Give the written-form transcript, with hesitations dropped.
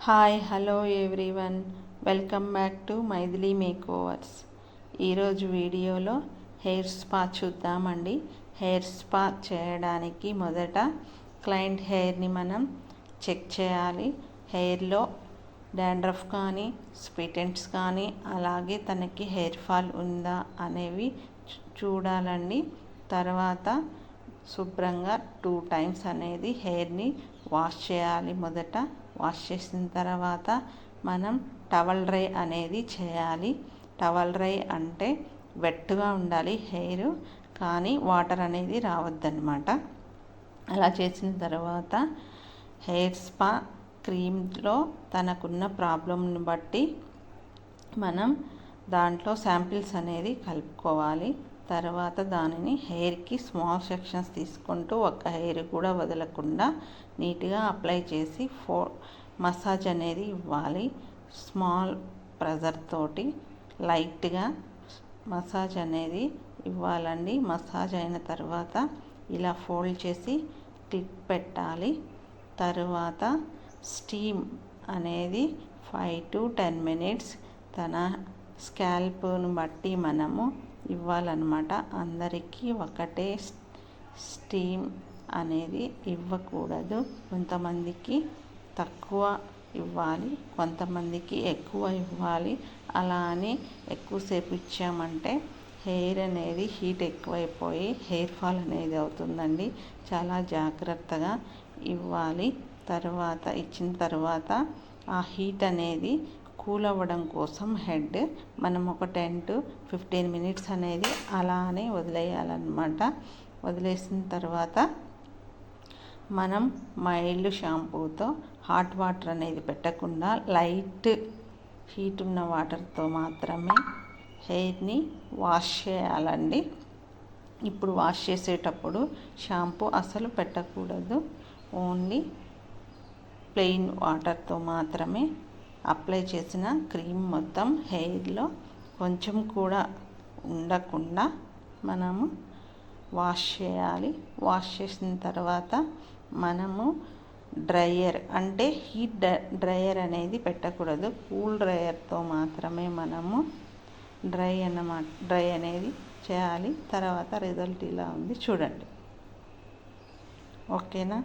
Hi hello everyone, welcome back to Maithili makeovers. ఈరోజు వీడియోలో hair spa చూద్దామండి. హెయిర్ స్పా చేయడానికి మొదట క్లయింట్ హెయిర్ని మనం చెక్ చేయాలి. హెయిర్లో డాండ్రఫ్ కానీ స్ప్లిట్ ఎండ్స్ కానీ అలాగే తనకి హెయిర్ ఫాల్ ఉందా అనేవి చూడాలండి. తర్వాత శుభ్రంగా 2 times అనేది హెయిర్ని వాష్ చేయాలి. మొదట వాష్ చేసిన తర్వాత మనం టవల్ డ్రై అనేది చేయాలి. టవల్ డ్రై అంటే వెట్గా ఉండాలి హెయిర్, కానీ వాటర్ అనేది రావద్దన్నమాట. అలా చేసిన తర్వాత హెయిర్ స్పా క్రీమ్లో తనకున్న ప్రాబ్లంని బట్టి మనం దాంట్లో శాంపిల్స్ అనేది కలుపుకోవాలి. తర్వాత దానిని హెయిర్కి స్మాల్ సెక్షన్స్ తీసుకుంటూ ఒక్క హెయిర్ కూడా వదలకుండా నీట్గా అప్లై చేసి మసాజ్ అనేది ఇవ్వాలి. స్మాల్ ప్రెజర్ తోటి లైట్గా మసాజ్ అనేది ఇవ్వాలండి. మసాజ్ అయిన తర్వాత ఇలా ఫోల్డ్ చేసి క్లిప్ పెట్టాలి. తరువాత స్టీమ్ అనేది 5 to 10 minutes తన స్కాల్ప్ను బట్టి మనము ఇవ్వాలన్నమాట. అందరికీ ఒకటే స్టీమ్ అనేది ఇవ్వకూడదు. కొంతమందికి తక్కువ ఇవ్వాలి, కొంతమందికి ఎక్కువ ఇవ్వాలి. అలా అని ఎక్కువసేపు ఇచ్చామంటే హెయిర్ అనేది హీట్ ఎక్కువైపోయి హెయిర్ ఫాల్ అనేది అవుతుందండి. చాలా జాగ్రత్తగా ఇవ్వాలి. తర్వాత ఇచ్చిన తర్వాత ఆ హీట్ అనేది కూల్ అవ్వడం కోసం హెడ్ మనం ఒక 10 to 15 minutes అనేది అలానే వదిలేయాలన్నమాట. వదిలేసిన తర్వాత మనం మైల్డ్ షాంపూతో హాట్ వాటర్ అనేది పెట్టకుండా లైట్ హీట్ ఉన్న వాటర్తో మాత్రమే హెయిర్ని వాష్ చేయాలండి. ఇప్పుడు వాష్ చేసేటప్పుడు షాంపూ అసలు పెట్టకూడదు. ఓన్లీ ప్లెయిన్ వాటర్తో మాత్రమే అప్లై చేసిన క్రీమ్ మొత్తం హెయిర్లో కొంచెం కూడా ఉండకుండా మనము వాష్ చేయాలి. వాష్ చేసిన తర్వాత మనము డ్రయర్ అంటే హీట్ డ్రయర్ అనేది పెట్టకూడదు. కూల్ డ్రయర్తో మాత్రమే మనము డ్రై అనేది చేయాలి. తర్వాత రిజల్ట్ ఇలా ఉంది చూడండి. ఓకేనా?